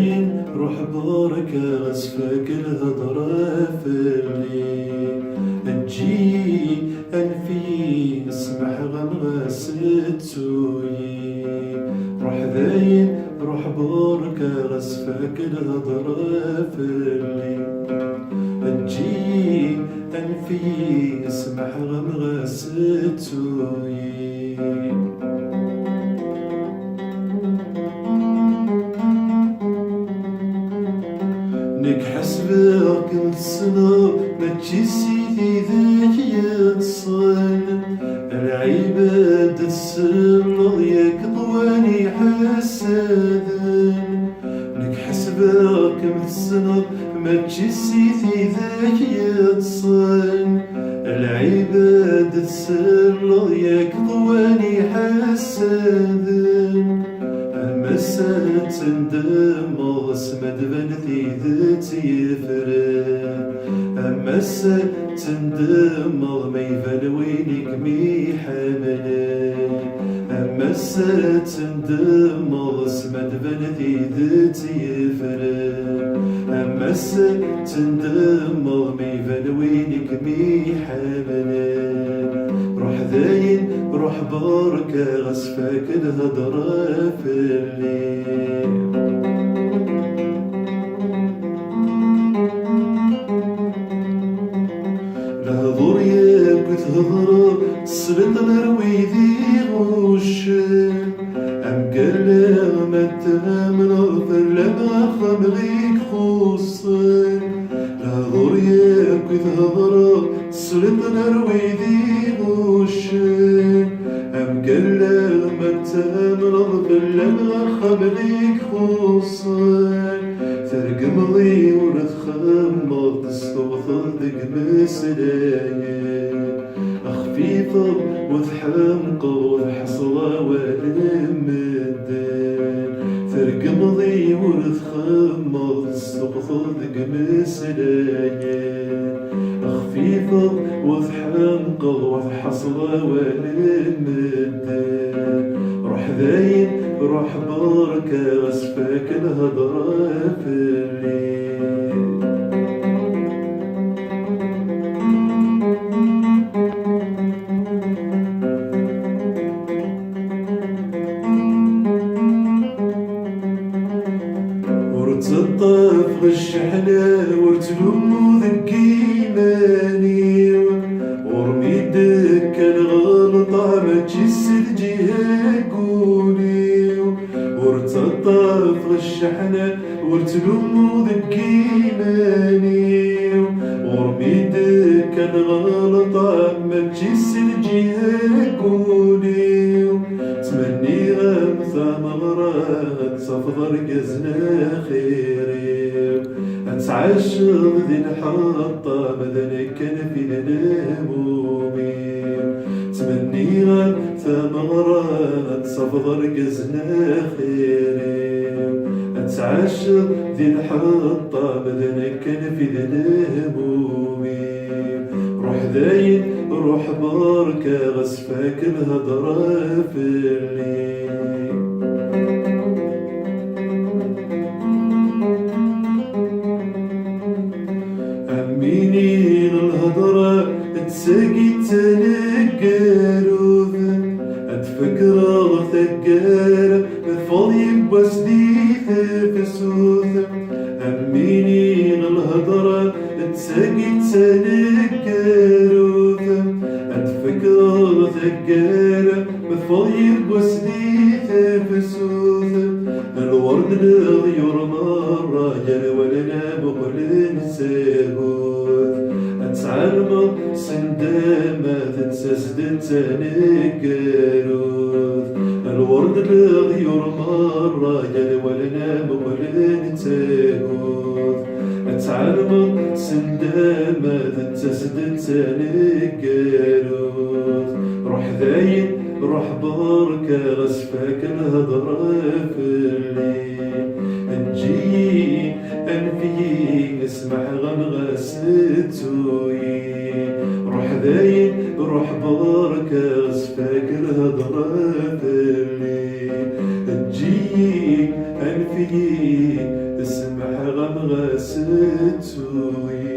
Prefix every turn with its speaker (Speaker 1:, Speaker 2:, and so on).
Speaker 1: داين روح بركة غصفك الهضرة في الليل تجي أنفي اسمح غنغس التوي روح داين روح بركة غصفك الهضرة في الليل تجي أنفي اسمح غنغس التوي نك حسبك كل سنة ما تجسيدي ذاك يتصل العباد السر ياك ضواني حسدن نك حسبك كل سنة ما تجسيدي ذاك يتصل العباد السر ياك ضواني حسدن مسات تندم اسمد بنتي ذاتي يفرق مسات تندم ما يبان وينك مي حملك مسات تندم اسمد بنتي ذاتي يفرق مسات تندم ما يبان وينك مي حملك روح داين روح بركة غصفك الهضرة في الليل لهضر ياك تهضر تسلط الرويدي غوشن أم قال ما تامن فلا ما خمغيك خوصن لهضر ياك تهضر تسلط الرويدي غوشن أم قال ما تامن فلا ما خمغيك خوصن ترقم ضي ونتخمض تستوثر دق مسلايين خفيفة وتحمق وتحصلة والمدن ترقم ضي ونتخمض تستوثر دق مسلايين خفيفة وتحمق وتحصلة والمدن روح داين روح بركة غصفك الهضرة في الليل ورتطف الشحنة ورتلمو ذك إيماني ورميدك الغلطة ما تجسد جهة قولي ورتطف الشحنة ورتلمو ذك إيماني ورميدك الغلطة ما تجسد جهة قولي تمني غمثة مغرات صفضر قزنا خيري أتعشر ذي الحطة مذنك كان في نمومي تمني غمثة مغرات صفضر قزنا خيري أتعشر ذي الحطة مذنك كان في نمومي روح داين روح بركة غصفك الهضرة في الليل أميني الهضرة تساقي تنقروذ أتفكر ثقار فاضي بوسديث فسوث أميني الهضرة تساقي تنقروذ أتفكر ثقار فاضي بوسديث فسوث الورد الغيور مرة جل ولنا بقل نساهوث أتعلم سندامة تنسسد تنقروث الورد الغيور مرة جل ولنا بقل نساهوث أتعلم سندامة تنسسد تنقروث روح داين روح بركة غصفك الهضرة في الليل نجي أنفي اسمع غنغس التوي روح داين روح بركة غصفك الهضرة في الليل نجي أنفي ستوي